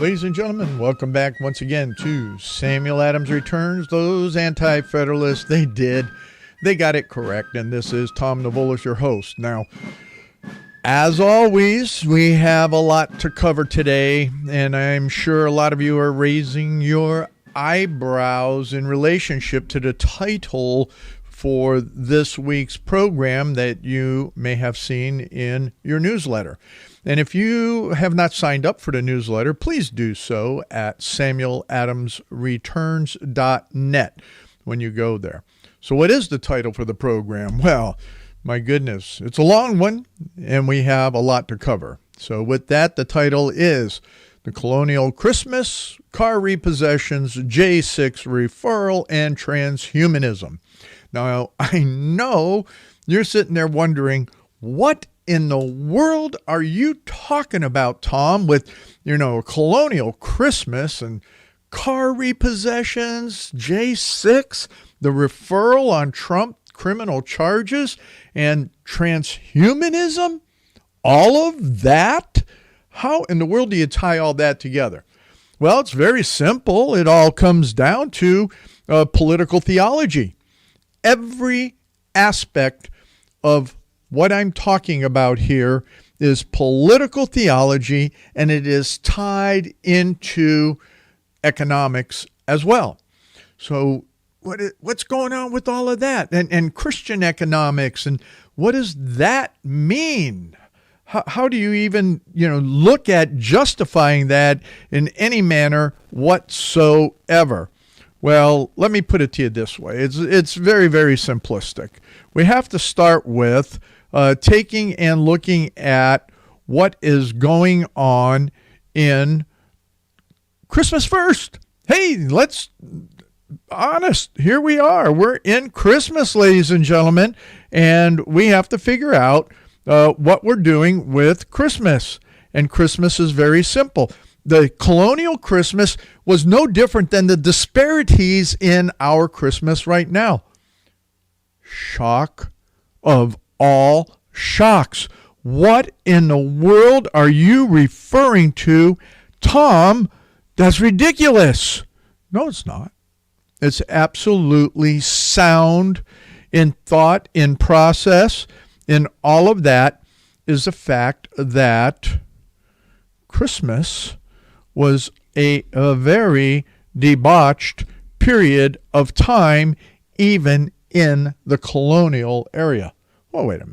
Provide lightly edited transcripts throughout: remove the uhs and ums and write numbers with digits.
Ladies and gentlemen, welcome back once again to Samuel Adams Returns. Those anti-federalists, they got it correct, and this is Tom Navolis, your host. Now, as always, we have a lot to cover today, and I'm sure a lot of you are raising your eyebrows in relationship to the title for this week's program that you may have seen in your newsletter. And if you have not signed up for the newsletter, please do so at samueladamsreturns.net when you go there. So what is the title for the program? Well, my goodness, it's a long one, and we have a lot to cover. So with that, the title is The Colonial Christmas, Car Repossessions, J6 Referral, and Transhumanism. Now, I know you're sitting there wondering, what in the world are you talking about, Tom, with, Colonial Christmas and car repossessions, J6, the referral on Trump criminal charges, and transhumanism? All of that? How in the world do you tie all that together? Well, it's very simple. It all comes down to political theology. Every aspect of what I'm talking about here is political theology, and it is tied into economics as well. So what's going on with all of that? And Christian economics, and what does that mean? How do you even, look at justifying that in any manner whatsoever? Well, let me put it to you this way. It's very, very simplistic. We have to start with taking and looking at what is going on in Christmas first. Hey, let's honest. Here we are. We're in Christmas, ladies and gentlemen, and we have to figure out what we're doing with Christmas. And Christmas is very simple. The colonial Christmas was no different than the disparities in our Christmas right now. Shock of all shocks. What in the world are you referring to, Tom? That's ridiculous. No, it's not. It's absolutely sound in thought, in process, in all of that is the fact that Christmas was a very debauched period of time, even in the colonial area. Well, wait a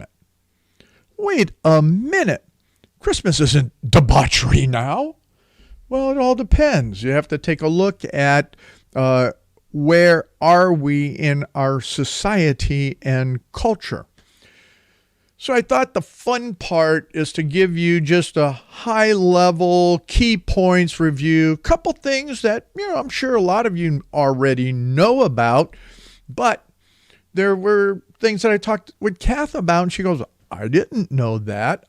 minute. Christmas isn't debauchery now. Well, it all depends. You have to take a look at where are we in our society and culture. So I thought the fun part is to give you just a high-level key points review, couple things that I'm sure a lot of you already know about, but there were things that I talked with Kath about, and she goes, I didn't know that.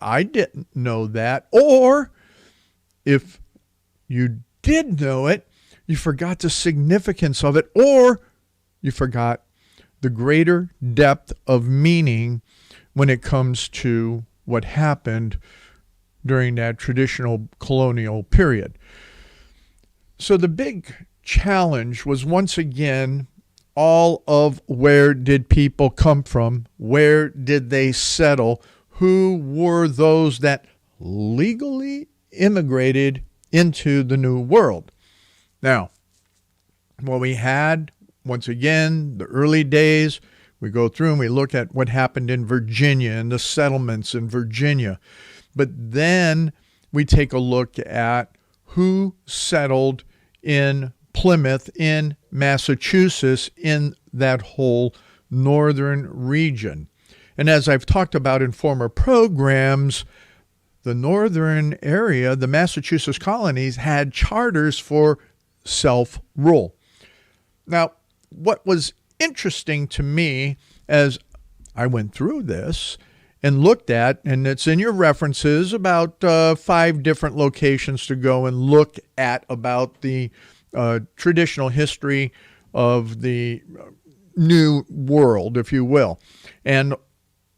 Or if you did know it, you forgot the significance of it, or you forgot the greater depth of meaning when it comes to what happened during that traditional colonial period. So the big challenge was, once again, all of where did people come from? Where did they settle? Who were those that legally immigrated into the New World? Now, what we had, once again, the early days, we go through and we look at what happened in Virginia and the settlements in Virginia. But then we take a look at who settled in Plymouth, in Massachusetts, in that whole northern region. And as I've talked about in former programs, the northern area, the Massachusetts colonies, had charters for self-rule. Now, what was interesting to me as I went through this and looked at, and it's in your references, about 5 different locations to go and look at about the traditional history of the New World, if you will. And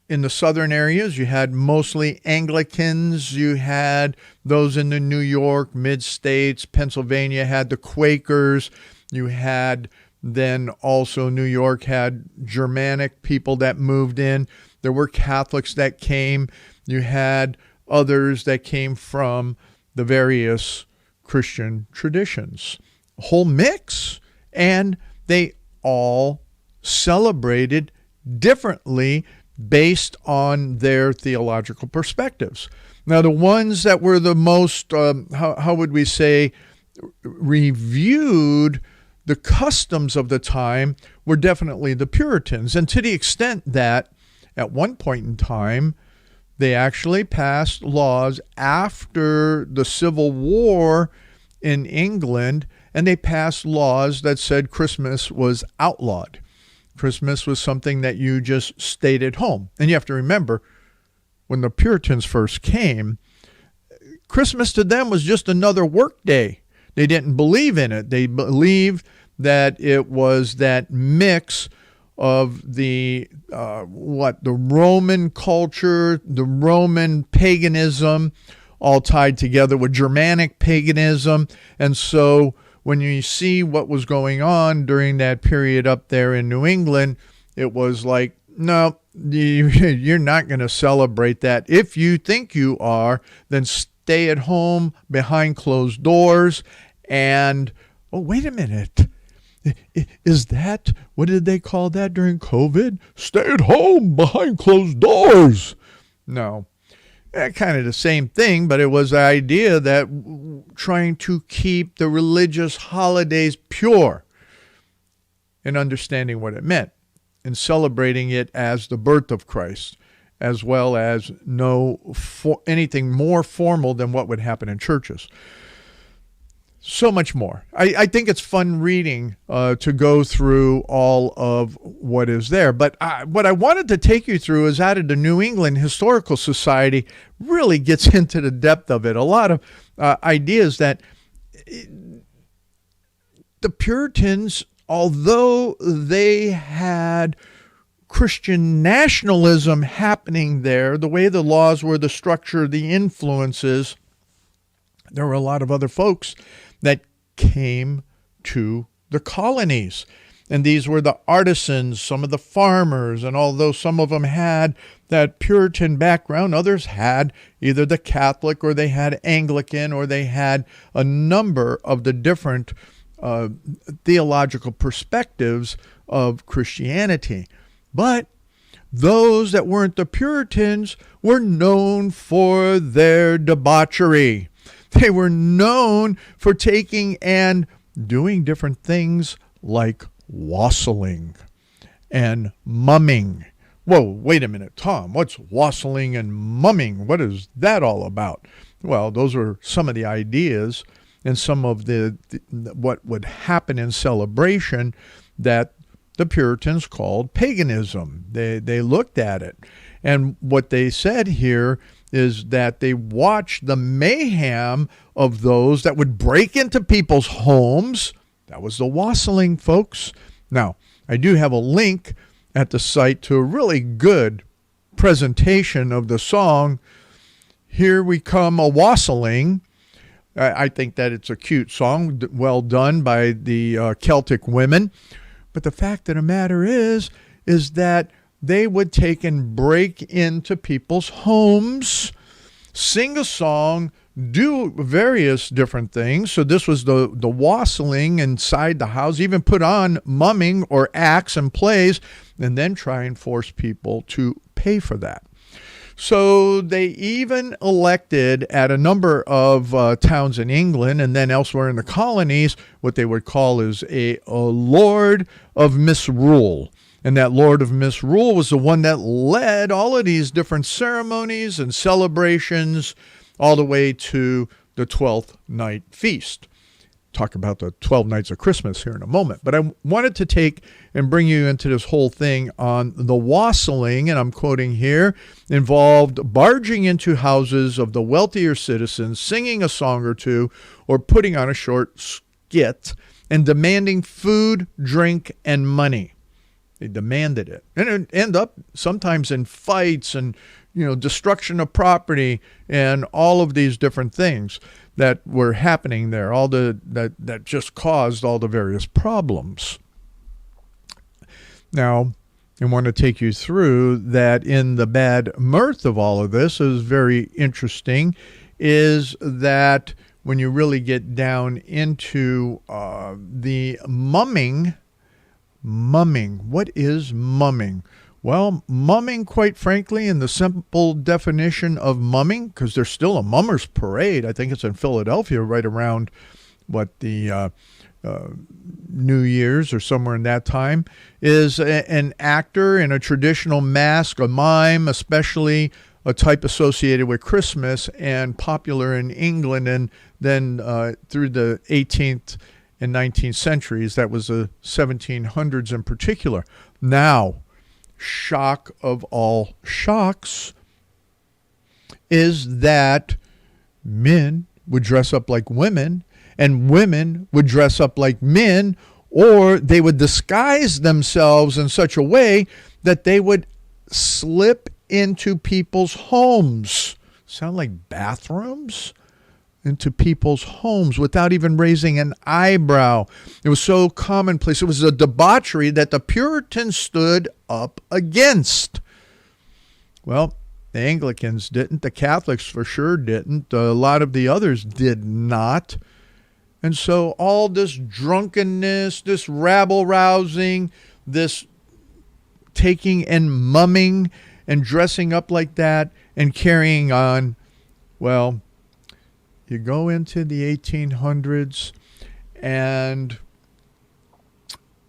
in the southern areas, you had mostly Anglicans. You had those in the New York, mid-states. Pennsylvania had the Quakers. You had then also New York had Germanic people that moved in. There were Catholics that came. You had others that came from the various Christian traditions. A whole mix. And they all celebrated differently based on their theological perspectives. Now, the ones that were the most, how would we say, reviewed the customs of the time were definitely the Puritans. And to the extent that at one point in time, they actually passed laws after the Civil War in England, and they passed laws that said Christmas was outlawed. Christmas was something that you just stayed at home. And you have to remember, when the Puritans first came, Christmas to them was just another work day. They didn't believe in it. They believed that it was that mix of the Roman culture, the Roman paganism, all tied together with Germanic paganism. And so when you see what was going on during that period up there in New England, it was like, no, you're not going to celebrate that. If you think you are, then stay at home behind closed doors. And, oh, wait a minute. Is that, what did they call that during COVID? Stay at home behind closed doors. No. Kind of the same thing, but it was the idea that trying to keep the religious holidays pure and understanding what it meant and celebrating it as the birth of Christ, as well as anything more formal than what would happen in churches. So much more. I think it's fun reading to go through all of what is there. But what I wanted to take you through is out of the New England Historical Society really gets into the depth of it. A lot of ideas that the Puritans, although they had Christian nationalism happening there, the way the laws were, the structure, the influences, there were a lot of other folks that came to the colonies. And these were the artisans, some of the farmers, and although some of them had that Puritan background, others had either the Catholic or they had Anglican or they had a number of the different theological perspectives of Christianity. But those that weren't the Puritans were known for their debauchery. They were known for taking and doing different things like wassailing and mumming. Whoa, wait a minute, Tom, what's wassailing and mumming? What is that all about? Well, those are some of the ideas and some of the what would happen in celebration that the Puritans called paganism. They looked at it. And what they said here is that they watched the mayhem of those that would break into people's homes. That was the wassailing, folks. Now, I do have a link at the site to a really good presentation of the song, Here We Come A-Wassailing. I think that it's a cute song, well done by the Celtic women. But the fact of the matter is that they would take and break into people's homes, sing a song, do various different things. So this was the wassailing inside the house, even put on mumming or acts and plays, and then try and force people to pay for that. So they even elected at a number of towns in England and then elsewhere in the colonies what they would call is a Lord of Misrule. And that Lord of Misrule was the one that led all of these different ceremonies and celebrations all the way to the 12th night feast. Talk about the 12 nights of Christmas here in a moment. But I wanted to take and bring you into this whole thing on the wassailing, and I'm quoting here, involved barging into houses of the wealthier citizens, singing a song or two, or putting on a short skit, and demanding food, drink, and money. They demanded it. And it ended up sometimes in fights and, destruction of property and all of these different things that were happening there, that just caused all the various problems. Now, I want to take you through that in the bad mirth of all of this is very interesting, is that when you really get down into the mumming, what is mumming? Well, mumming, quite frankly, in the simple definition of mumming, because there's still a mummers parade. I think it's in Philadelphia right around the New Year's or somewhere in that time, is an actor in a traditional mask, a mime, especially a type associated with Christmas and popular in England, and then through the 18th and 19th centuries. That was the 1700s in particular. Now, shock of all shocks is that men would dress up like women and women would dress up like men, or they would disguise themselves in such a way that they would slip into people's homes. Sound like bathrooms? Into people's homes without even raising an eyebrow. It was so commonplace. It was a debauchery that the Puritans stood up against. Well, the Anglicans didn't. The Catholics for sure didn't. A lot of the others did not. And so all this drunkenness, this rabble-rousing, this taking and mumming and dressing up like that and carrying on, well, you go into the 1800s and,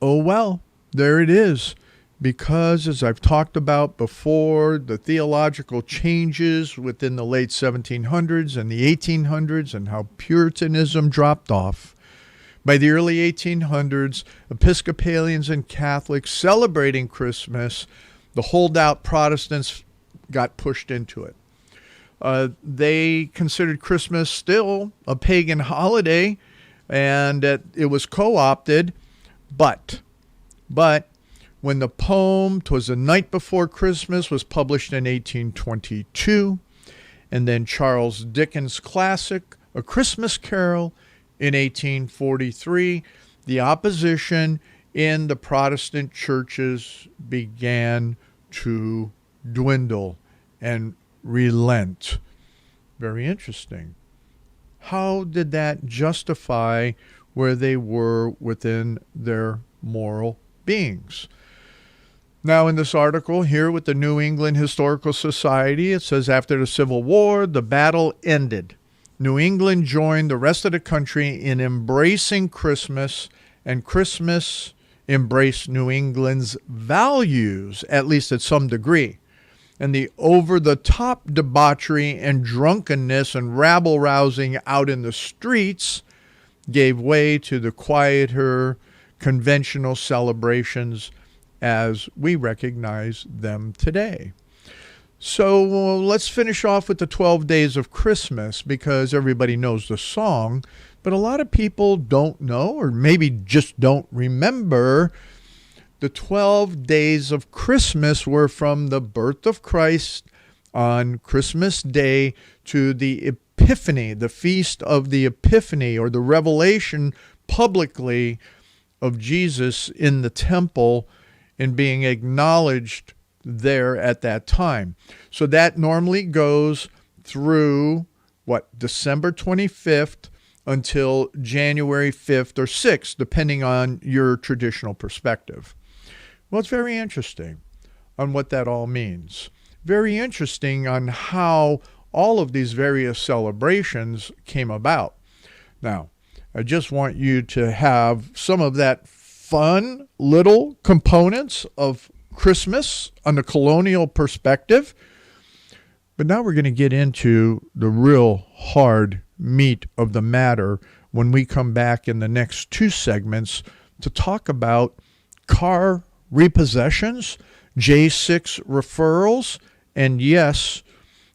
oh well, there it is. Because, as I've talked about before, the theological changes within the late 1700s and the 1800s and how Puritanism dropped off. By the early 1800s, Episcopalians and Catholics celebrating Christmas, the holdout Protestants got pushed into it. They considered Christmas still a pagan holiday, and that it was co-opted. But when the poem "'Twas the Night Before Christmas" was published in 1822, and then Charles Dickens' classic A Christmas Carol in 1843, the opposition in the Protestant churches began to dwindle and relent. Very interesting. How did that justify where they were within their moral beings? Now, in this article here with the New England Historical Society, it says after the Civil War, the battle ended. New England joined the rest of the country in embracing Christmas, and Christmas embraced New England's values, at least at some degree. And the over-the-top debauchery and drunkenness and rabble-rousing out in the streets gave way to the quieter, conventional celebrations as we recognize them today. So let's finish off with the 12 Days of Christmas, because everybody knows the song, but a lot of people don't know, or maybe just don't remember. The 12 days of Christmas were from the birth of Christ on Christmas Day to the Epiphany, the Feast of the Epiphany, or the revelation publicly of Jesus in the temple and being acknowledged there at that time. So that normally goes through, December 25th until January 5th or 6th, depending on your traditional perspective. Well, it's very interesting on what that all means. Very interesting on how all of these various celebrations came about. Now, I just want you to have some of that fun little components of Christmas on the colonial perspective. But now we're going to get into the real hard meat of the matter when we come back in the next two segments to talk about car repossessions, J6 referrals, and yes,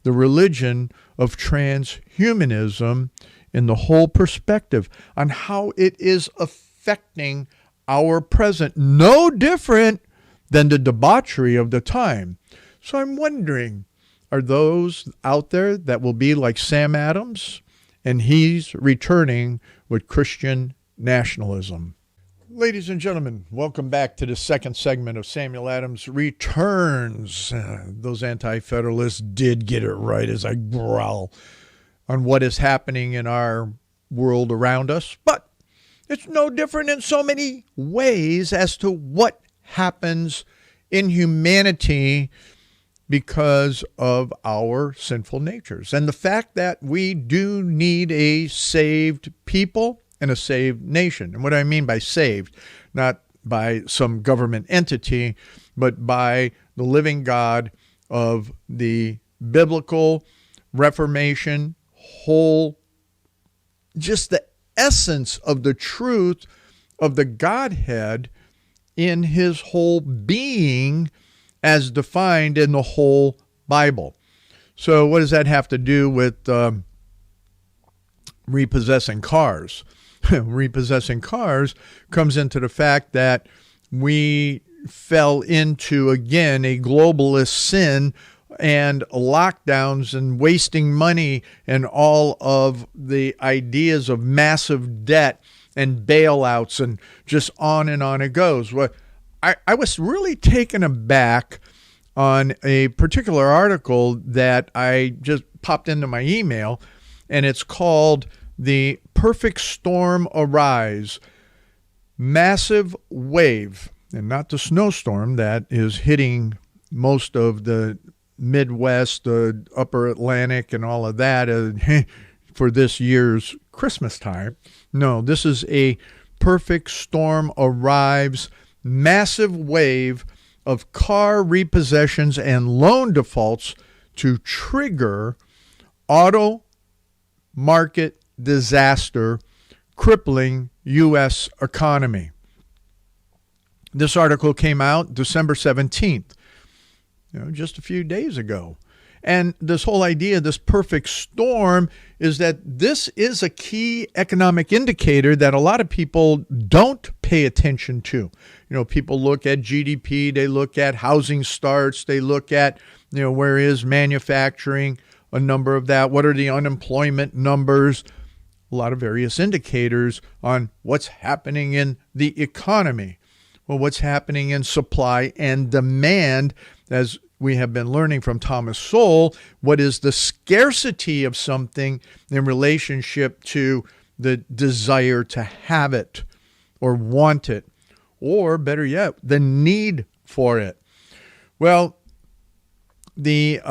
the religion of transhumanism in the whole perspective on how it is affecting our present. No different than the debauchery of the time. So I'm wondering, are those out there that will be like Sam Adams? And he's returning with Christian nationalism. Ladies and gentlemen, welcome back to the second segment of Samuel Adams Returns. Those anti-federalists did get it right as I growl on what is happening in our world around us. But it's no different in so many ways as to what happens in humanity because of our sinful natures. And the fact that we do need a saved people and a saved nation. And what I mean by saved, not by some government entity, but by the living God of the biblical Reformation, just the essence of the truth of the Godhead in his whole being as defined in the whole Bible. So what does that have to do with repossessing cars? Repossessing cars comes into the fact that we fell into, again, a globalist sin and lockdowns and wasting money and all of the ideas of massive debt and bailouts and just on it goes. Well, I was really taken aback on a particular article that I just popped into my email, and it's called "The Perfect Storm Arise, Massive Wave," and not the snowstorm that is hitting most of the Midwest, the upper Atlantic, and all of that for this year's Christmas time. No, this is a perfect storm arrives, massive wave of car repossessions and loan defaults to trigger auto market disaster, crippling U.S. economy. This article came out December 17th, just a few days ago. And this whole idea, this perfect storm, is that this is a key economic indicator that a lot of people don't pay attention to. People look at GDP, they look at housing starts, they look at, where is manufacturing, a number of that, what are the unemployment numbers, a lot of various indicators on what's happening in the economy. Well, what's happening in supply and demand, as we have been learning from Thomas Sowell, what is the scarcity of something in relationship to the desire to have it or want it, or better yet, the need for it. Well, there's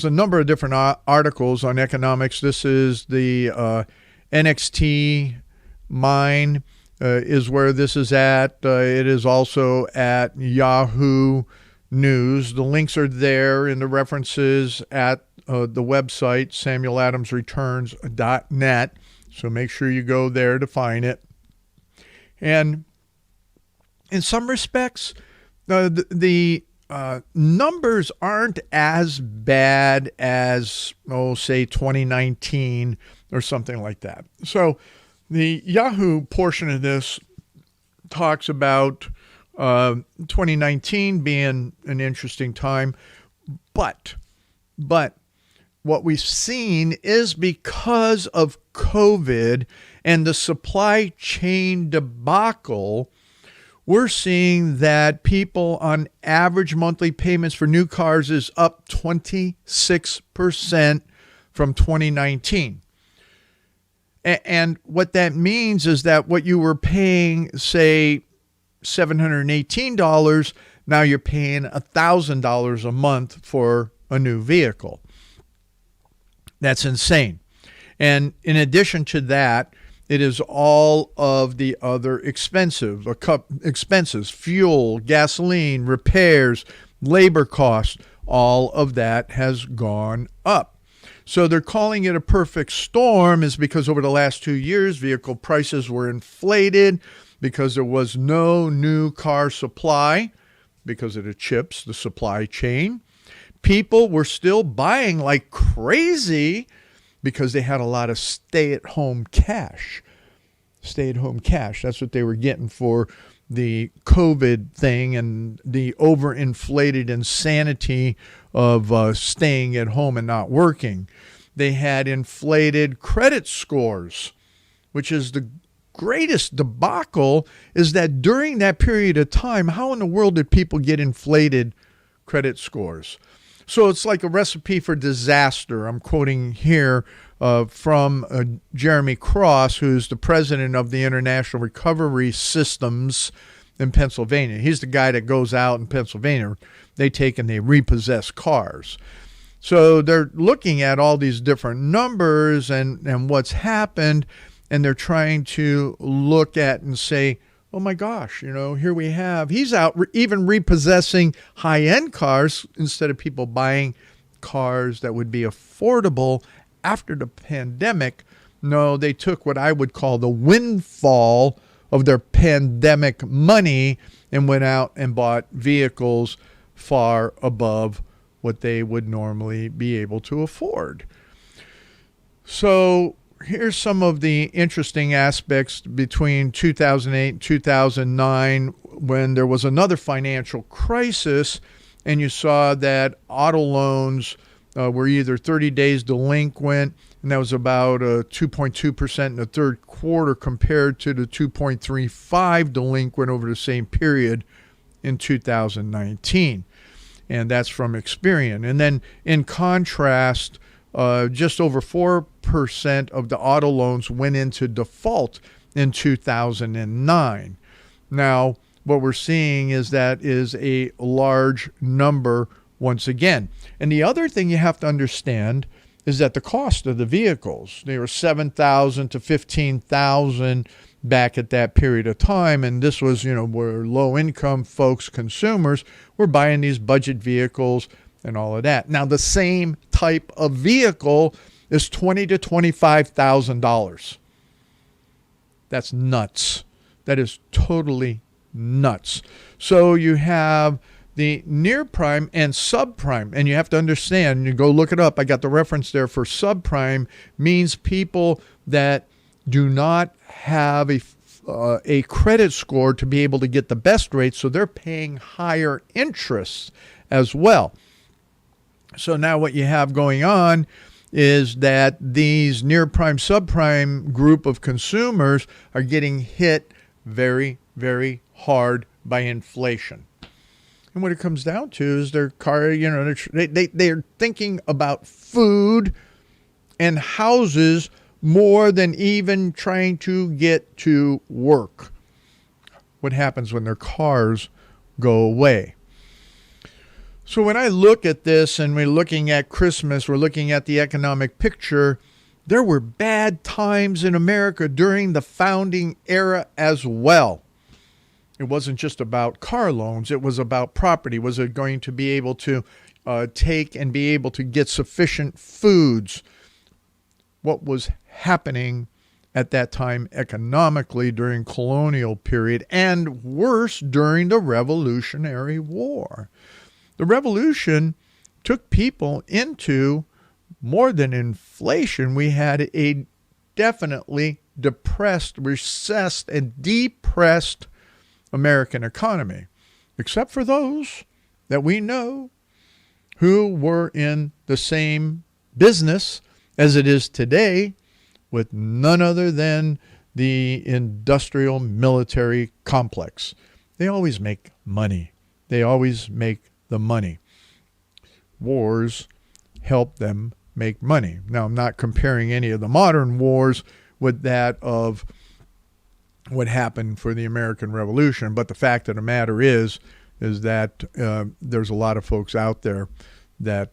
a number of different articles on economics. This is the NXT Mine is where this is at. It is also at Yahoo News. The links are there in the references at the website, samueladamsreturns.net. So make sure you go there to find it. And in some respects, the numbers aren't as bad as, say 2019 or something like that. So the Yahoo portion of this talks about 2019 being an interesting time, but what we've seen is because of COVID and the supply chain debacle, we're seeing that people on average monthly payments for new cars is up 26% from 2019. And what that means is that what you were paying, say, $718, now you're paying $1,000 a month for a new vehicle. That's insane. And in addition to that, it is all of the other expenses, fuel, gasoline, repairs, labor costs, all of that has gone up. So they're calling it a perfect storm is because over the last 2 years, vehicle prices were inflated because there was no new car supply because of the chips, the supply chain. People were still buying like crazy because they had a lot of stay-at-home cash. Stay-at-home cash. That's what they were getting for the COVID thing and the overinflated insanity of staying at home and not working. They had inflated credit scores, which is the greatest debacle, is that during that period of time, how in the world did people get inflated credit scores? So it's like a recipe for disaster. I'm quoting here from Jeremy Cross, who's the president of the International Recovery Systems in Pennsylvania. He's the guy that goes out in Pennsylvania. They take and they repossess cars. So they're looking at all these different numbers and what's happened, and they're trying to look at and say, oh my gosh, here we have, he's out even repossessing high-end cars instead of people buying cars that would be affordable after the pandemic. No, they took what I would call the windfall of their pandemic money and went out and bought vehicles far above what they would normally be able to afford. So here's some of the interesting aspects between 2008 and 2009, when there was another financial crisis, and you saw that auto loans were either 30 days delinquent, and that was about 2.2% in the third quarter compared to the 2.35 delinquent over the same period in 2019. And that's from Experian. And then in contrast, just over 4% of the auto loans went into default in 2009. Now, what we're seeing is that is a large number once again. And the other thing you have to understand is that the cost of the vehicles, they were $7,000 to $15,000 back at that period of time. And this was, where low-income folks, consumers, were buying these budget vehicles and all of that. Now, the same type of vehicle is $20,000 to $25,000. That's nuts. That is totally nuts. So you have the near prime and subprime, and you have to understand, you go look it up. I got the reference there for subprime, means people that do not have a credit score to be able to get the best rates, so they're paying higher interests as well. So now what you have going on is that these near prime, subprime group of consumers are getting hit very, very hard by inflation. And what it comes down to is their car, they're thinking about food and houses more than even trying to get to work. What happens when their cars go away? So when I look at this and we're looking at Christmas, we're looking at the economic picture, there were bad times in America during the founding era as well. It wasn't just about car loans. It was about property. Was it going to be able to take and be able to get sufficient foods? What was happening at that time economically during colonial period, and worse during the Revolutionary War? The Revolution took people into more than inflation. We had a definitely depressed, recessed, and depressed American economy, except for those that we know who were in the same business as it is today, with none other than the industrial military complex. They always make money. They always make the money. Wars help them make money. Now, I'm not comparing any of the modern wars with that of what happened for the American Revolution, but the fact of the matter is that there's a lot of folks out there that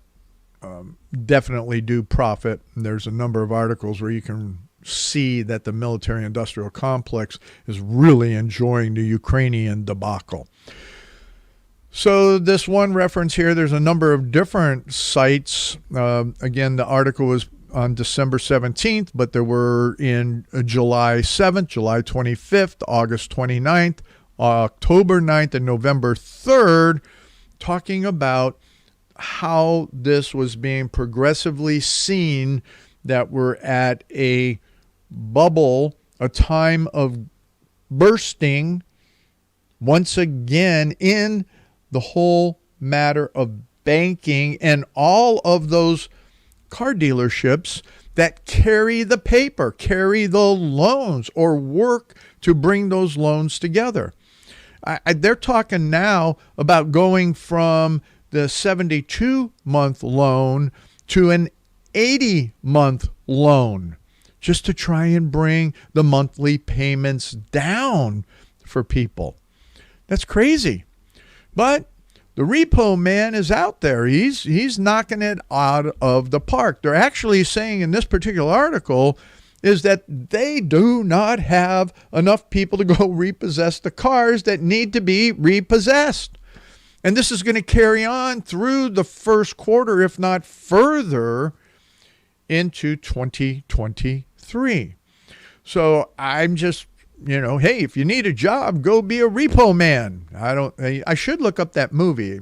definitely do profit. And there's a number of articles where you can see that the military-industrial complex is really enjoying the Ukrainian debacle. So this one reference here, there's a number of different sites. Again, the article was on December 17th, but there were in July 7th, July 25th, August 29th, October 9th, and November 3rd, talking about how this was being progressively seen that we're at a bubble, a time of bursting once again in the whole matter of banking and all of those car dealerships that carry the paper, carry the loans, or work to bring those loans together. They're talking now about going from the 72-month loan to an 80-month loan, just to try and bring the monthly payments down for people. That's crazy. But the repo man is out there. He's knocking it out of the park. They're actually saying in this particular article is that they do not have enough people to go repossess the cars that need to be repossessed. And this is going to carry on through the first quarter, if not further, into 2023. So I'm just, hey, if you need a job, go be a repo man. I should look up that movie.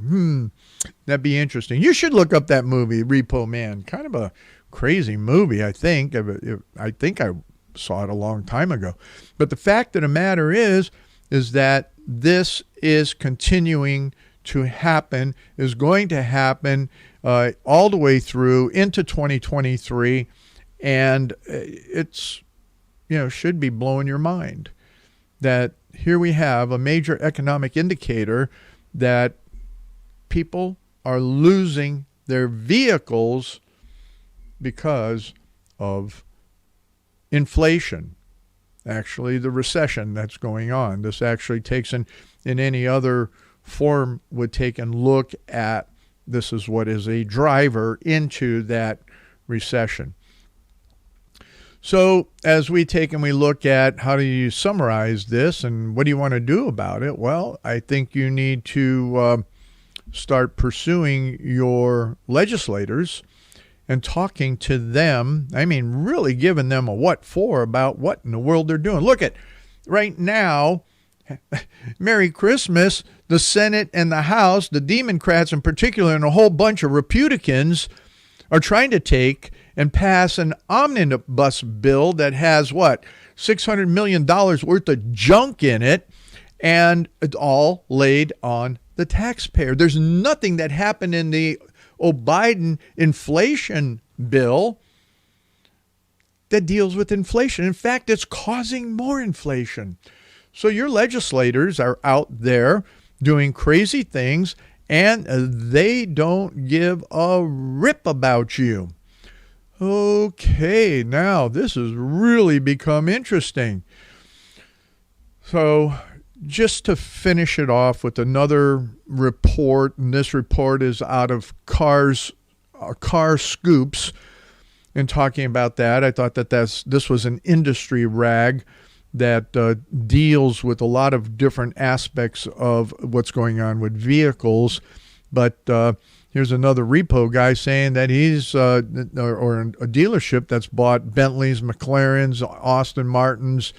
That'd be interesting. You should look up that movie, Repo Man. Kind of a crazy movie, I think. I think I saw it a long time ago. But the fact of the matter is that this is continuing to happen, is going to happen all the way through into 2023. And it's, should be blowing your mind that here we have a major economic indicator that people are losing their vehicles because of inflation. Actually, the recession that's going on. This actually takes in any other form would take and look at this is what is a driver into that recession. So as we take and we look at how do you summarize this and what do you want to do about it? Well, I think you need to start pursuing your legislators and talking to them. I mean, really giving them a what for about what in the world they're doing. Look at right now, Merry Christmas, the Senate and the House, the Democrats in particular, and a whole bunch of Republicans are trying to take and pass an omnibus bill that has $600 million worth of junk in it, and it's all laid on the taxpayer. There's nothing that happened in the Biden inflation bill that deals with inflation. In fact, it's causing more inflation. So your legislators are out there doing crazy things, and they don't give a rip about you. Okay, now this has really become interesting. So just to finish it off with another report, and this report is out of Car Scoops, and talking about that, I thought that this was an industry rag that deals with a lot of different aspects of what's going on with vehicles. But here's another repo guy saying that he's or a dealership that's bought Bentleys, McLarens, Aston Martins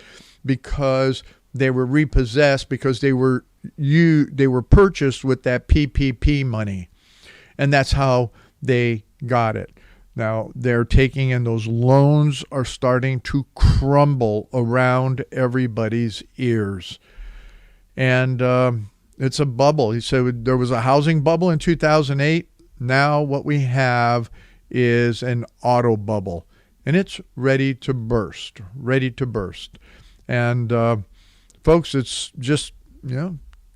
because they were repossessed because they were purchased with that PPP money, and that's how they got it. Now they're taking in those loans are starting to crumble around everybody's ears, and it's a bubble. He said there was a housing bubble in 2008. Now what we have is an auto bubble, and it's ready to burst. And folks, it's just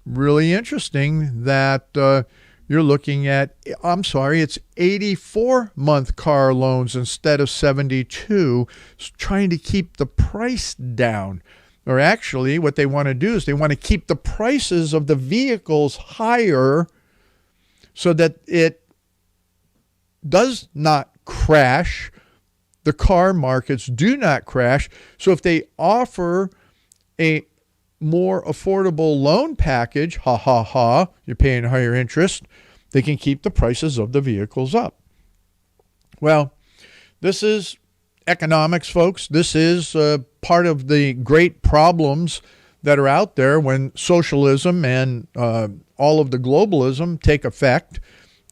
really interesting that you're looking at, it's 84-month car loans instead of 72, trying to keep the price down. Or actually, what they want to do is they want to keep the prices of the vehicles higher so that it does not crash. The car markets do not crash. So if they offer a more affordable loan package, you're paying higher interest, they can keep the prices of the vehicles up. Well, this is economics, folks. This is part of the great problems that are out there when socialism and all of the globalism take effect.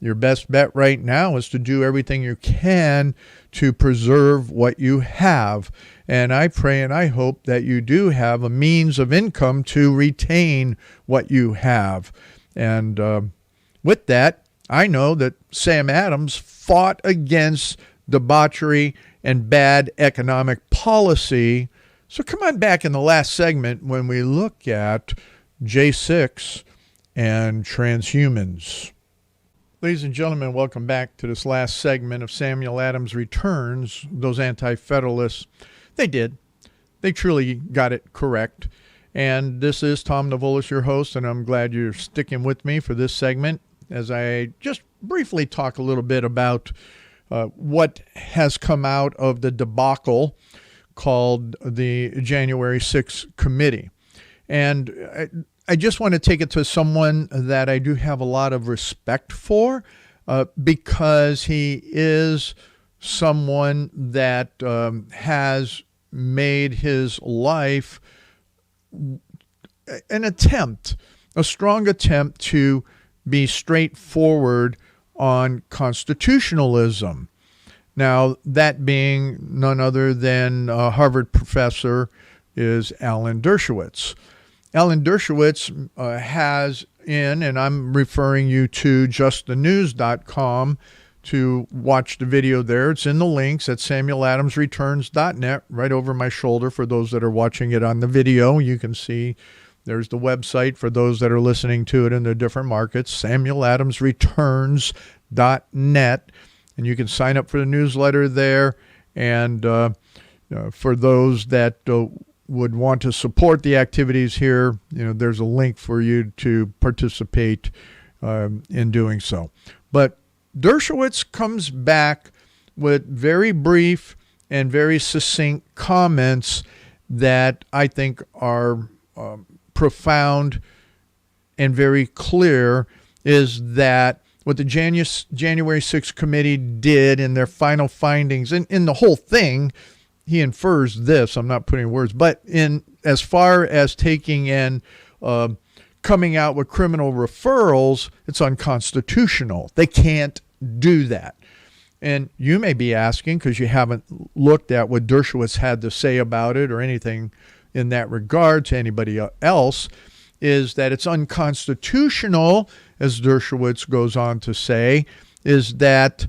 Your best bet right now is to do everything you can to preserve what you have. And I pray and I hope that you do have a means of income to retain what you have. And with that, I know that Sam Adams fought against debauchery and bad economic policy. So come on back in the last segment when we look at J6 and transhumans. Ladies and gentlemen, welcome back to this last segment of Samuel Adams Returns. Those anti-federalists, they did. They truly got it correct. And this is Tom Navolis, your host, and I'm glad you're sticking with me for this segment as I just briefly talk a little bit about what has come out of the debacle called the January 6th committee. And I just want to take it to someone that I do have a lot of respect for because he is someone that has made his life a strong attempt to be straightforward on constitutionalism. Now, that being none other than a Harvard professor is Alan Dershowitz. Alan Dershowitz has and I'm referring you to justthenews.com to watch the video there. It's in the links at samueladamsreturns.net, right over my shoulder for those that are watching it on the video. You can see there's the website for those that are listening to it in the different markets, samueladamsreturns.net. And you can sign up for the newsletter there. And for those that would want to support the activities here, there's a link for you to participate in doing so. But Dershowitz comes back with very brief and very succinct comments that I think are profound and very clear, is that what the January 6th committee did in their final findings, and in the whole thing, he infers this, I'm not putting words, but in as far as taking and coming out with criminal referrals, it's unconstitutional. They can't do that. And you may be asking, because you haven't looked at what Dershowitz had to say about it or anything in that regard to anybody else, is that it's unconstitutional, as Dershowitz goes on to say, is that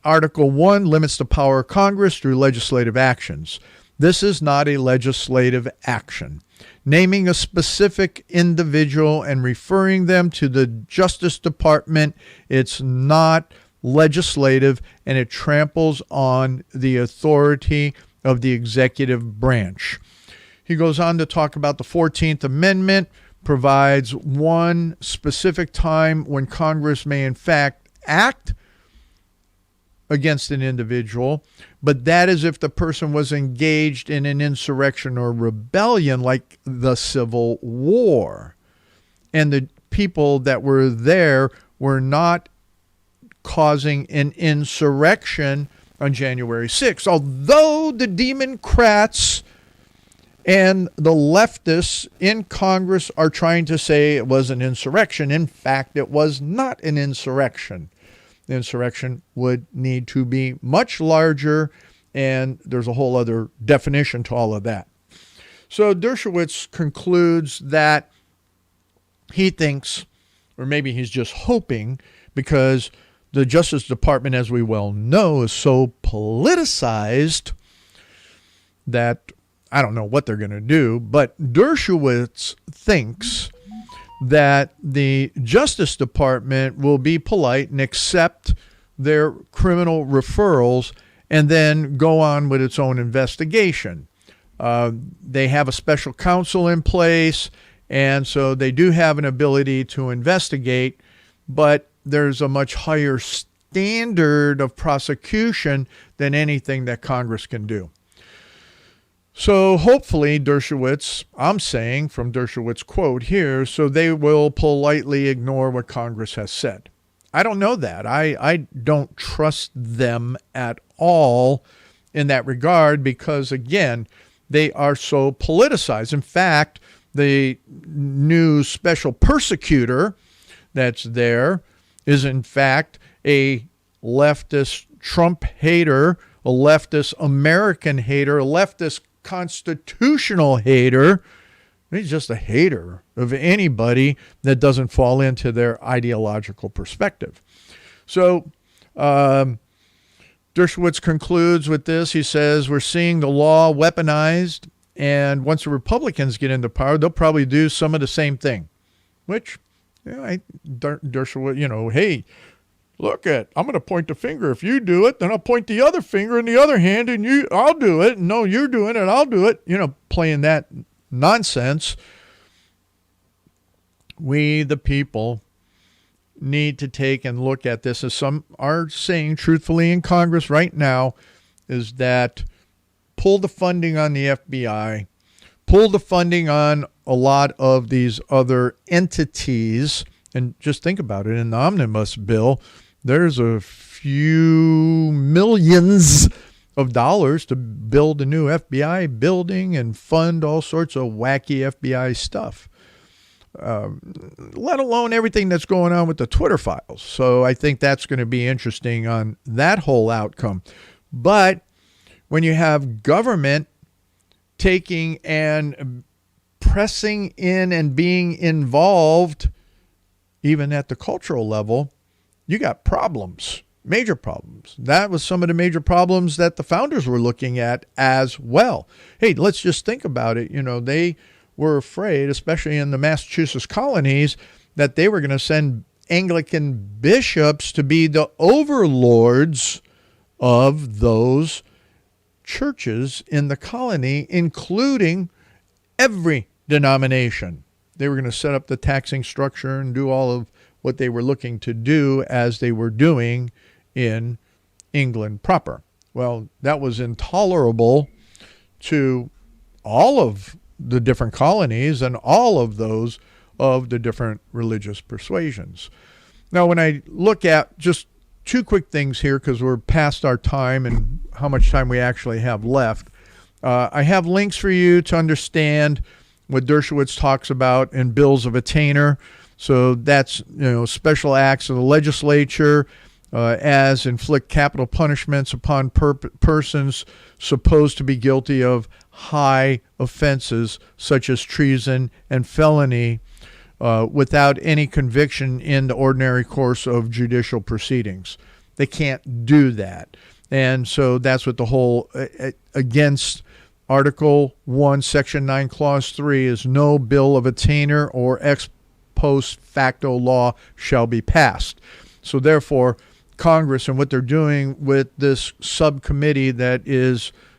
Article 1 limits the power of Congress through legislative actions. This is not a legislative action. Naming a specific individual and referring them to the Justice Department, it's not legislative, and it tramples on the authority of the executive branch. He goes on to talk about the 14th Amendment, provides one specific time when Congress may in fact act against an individual, but that is if the person was engaged in an insurrection or rebellion like the Civil War. And the people that were there were not causing an insurrection on January 6th. Although the Democrats and the leftists in Congress are trying to say it was an insurrection, in fact, it was not an insurrection. The insurrection would need to be much larger, and there's a whole other definition to all of that. So Dershowitz concludes that he thinks, or maybe he's just hoping, because the Justice Department, as we well know, is so politicized that I don't know what they're going to do, but Dershowitz thinks that the Justice Department will be polite and accept their criminal referrals and then go on with its own investigation. They have a special counsel in place, and so they do have an ability to investigate, but there's a much higher standard of prosecution than anything that Congress can do. So hopefully Dershowitz, I'm saying from Dershowitz' quote here, so they will politely ignore what Congress has said. I don't know that. I don't trust them at all in that regard because, again, they are so politicized. In fact, the new special persecutor that's there is, in fact, a leftist Trump hater a leftist American hater, a leftist constitutional hater. He's just a hater of anybody that doesn't fall into their ideological perspective. So Dershowitz concludes with this. He says, we're seeing the law weaponized, and once the Republicans get into power, they'll probably do some of the same thing, which, Dershowitz, hey, I'm going to point the finger. If you do it, then I'll point the other finger in the other hand, and I'll do it. No, you're doing it, I'll do it. Playing that nonsense. We, the people, need to take and look at this, as some are saying truthfully in Congress right now, is that pull the funding on the FBI, pull the funding on a lot of these other entities. And just think about it, in the omnibus bill, there's a few millions of dollars to build a new FBI building and fund all sorts of wacky FBI stuff. Let alone everything that's going on with the Twitter files. So I think that's going to be interesting on that whole outcome. But when you have government taking and pressing in and being involved, even at the cultural level, you got problems, major problems. That was some of the major problems that the founders were looking at as well. Hey, let's just think about it. They were afraid, especially in the Massachusetts colonies, that they were going to send Anglican bishops to be the overlords of those churches in the colony, including every denomination. They were going to set up the taxing structure and do all of what they were looking to do as they were doing in England proper. Well, that was intolerable to all of the different colonies and all of those of the different religious persuasions. Now, when I look at just two quick things here, because we're past our time and how much time we actually have left, I have links for you to understand what Dershowitz talks about in bills of attainder. So that's, special acts of the legislature as inflict capital punishments upon persons supposed to be guilty of high offenses such as treason and felony without any conviction in the ordinary course of judicial proceedings. They can't do that. And so that's what the whole against Article 1, Section 9, Clause 3 is no bill of attainder or ex post facto law shall be passed. So therefore, Congress and what they're doing with this subcommittee that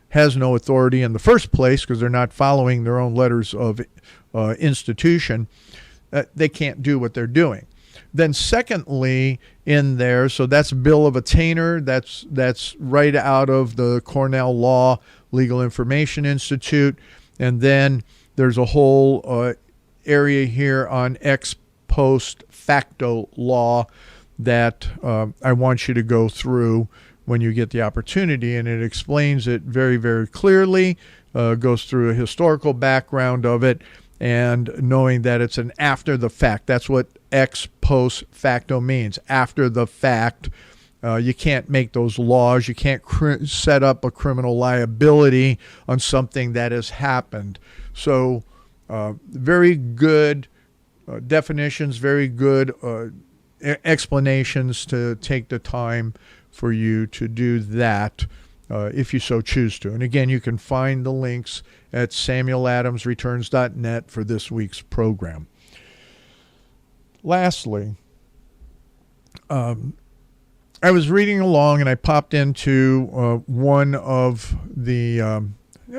has no authority in the first place because they're not following their own letters of institution, they can't do what they're doing. Then secondly, in there, so that's bill of attainder, that's right out of the Cornell Law Legal Information Institute. And then there's a whole area here on ex post facto law that I want you to go through when you get the opportunity, and it explains it very, very clearly, goes through a historical background of it, and knowing that it's an after the fact. That's what ex post facto means, after the fact. You can't make those laws. You can't set up a criminal liability on something that has happened. So very good definitions, very good explanations to take the time for you to do that if you so choose to. And again, you can find the links at samueladamsreturns.net for this week's program. Lastly, I was reading along and I popped into one of the,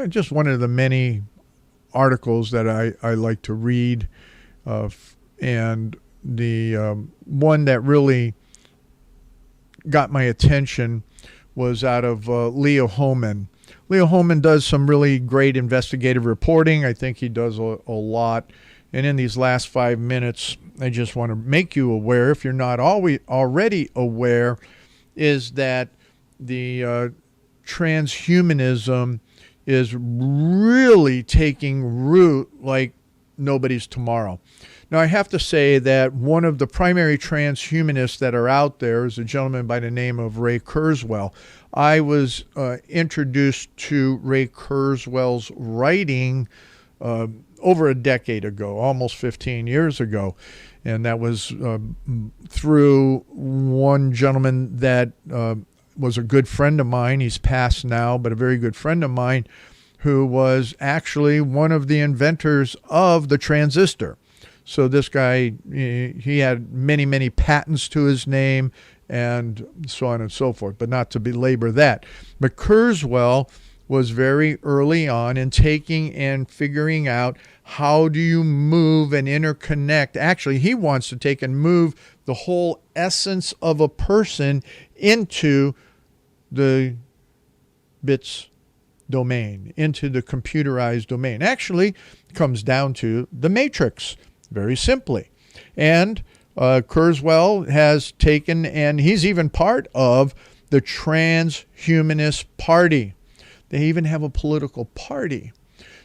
just one of the many articles that I like to read. And the one that really got my attention was out of Leo Hohmann. Leo Hohmann does some really great investigative reporting. I think he does a lot. And in these last 5 minutes, I just want to make you aware, if you're not already aware, is that the transhumanism is really taking root like nobody's tomorrow. Now, I have to say that one of the primary transhumanists that are out there is a gentleman by the name of Ray Kurzweil. I was introduced to Ray Kurzweil's writing over a decade ago, almost 15 years ago. And that was through one gentleman that was a good friend of mine. He's passed now, but a very good friend of mine, who was actually one of the inventors of the transistor. So this guy, he had many, many patents to his name and so on and so forth, but not to belabor that. But Kurzweil was very early on in taking and figuring out how do you move and interconnect. Actually, he wants to take and move the whole essence of a person into the bits domain, into the computerized domain. Actually, it comes down to the matrix, very simply. And Kurzweil has taken, and he's even part of the Transhumanist Party. They even have a political party.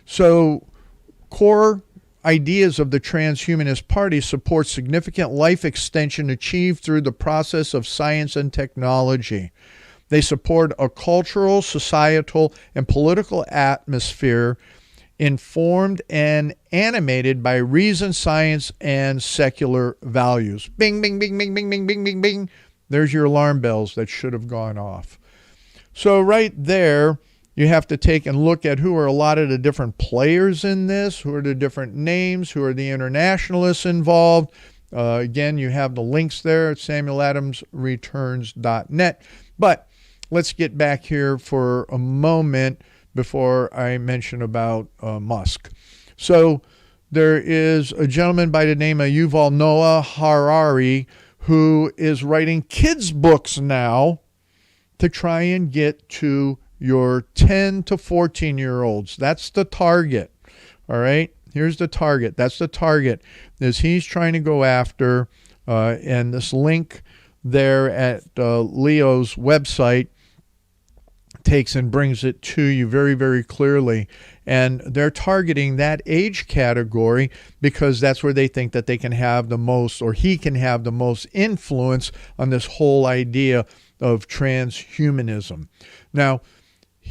So core ideas of the Transhumanist Party support significant life extension achieved through the process of science and technology. They support a cultural, societal, and political atmosphere informed and animated by reason, science, and secular values. Bing, bing, bing, bing, bing, bing, bing, bing, bing. There's your alarm bells that should have gone off. So right there, you have to take and look at who are a lot of the different players in this, who are the different names, who are the internationalists involved. Again, you have the links there at samueladamsreturns.net. But let's get back here for a moment before I mention about Musk. So there is a gentleman by the name of Yuval Noah Harari who is writing kids' books now to try and get to your 10 to 14-year-olds. That's the target. All right? Here's the target. That's the target, is he's trying to go after, and this link there at Leo's website takes and brings it to you very, very clearly. And they're targeting that age category because that's where they think that they can have the most, or he can have the most influence on this whole idea of transhumanism. Now,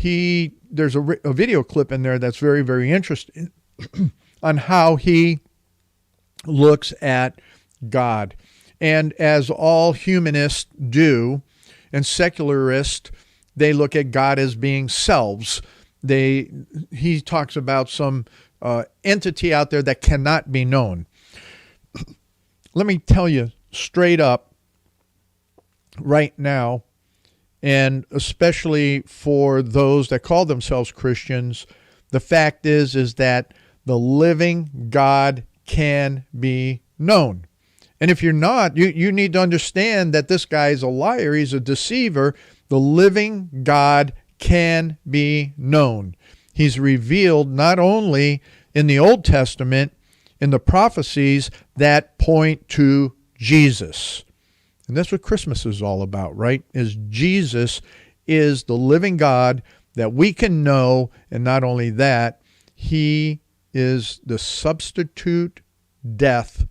there's a video clip in there that's very, very interesting on how he looks at God. And as all humanists do, and secularists, they look at God as being selves. He talks about some entity out there that cannot be known. Let me tell you straight up right now, and especially for those that call themselves Christians, the fact is that the living God can be known. And if you're not, you need to understand that this guy is a liar. He's a deceiver. The living God can be known. He's revealed not only in the Old Testament, in the prophecies that point to Jesus. And that's what Christmas is all about, right? Is Jesus is the living God that we can know. And not only that, he is the substitute death.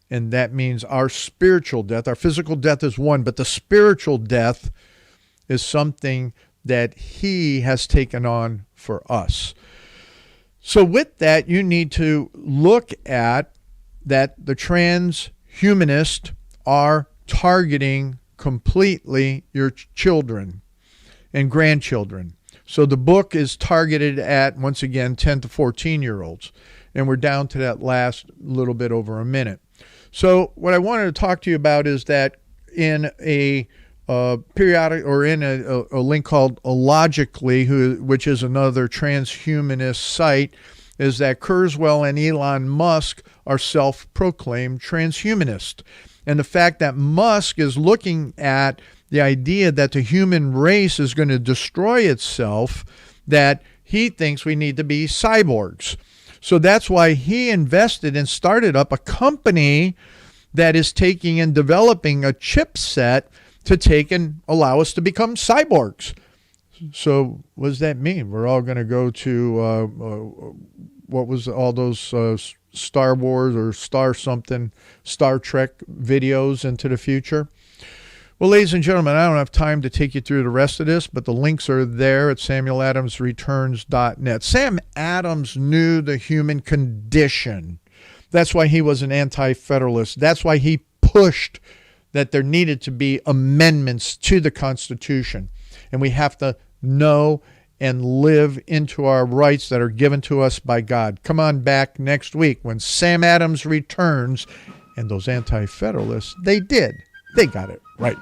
And that means our spiritual death. Our physical death is one, but the spiritual death is something that he has taken on for us. So with that, you need to look at that the transhumanists are targeting completely your children and grandchildren. So the book is targeted at, once again, 10 to 14-year-olds. And we're down to that last little bit over a minute. So what I wanted to talk to you about is that in a periodic, or in a link called Logically, which is another transhumanist site, is that Kurzweil and Elon Musk are self-proclaimed transhumanists. And the fact that Musk is looking at the idea that the human race is going to destroy itself, that he thinks we need to be cyborgs. So that's why he invested and started up a company that is taking and developing a chipset to take and allow us to become cyborgs. So what does that mean? We're all going to go to, what was all those Star Wars or Star Trek videos into the future. Well, ladies and gentlemen, I don't have time to take you through the rest of this, but the links are there at samueladamsreturns.net. Sam Adams knew the human condition. That's why he was an anti-federalist. That's why he pushed that there needed to be amendments to the Constitution. And we have to know and live into our rights that are given to us by God. Come on back next week when Sam Adams returns. And those anti-federalists, they got it right.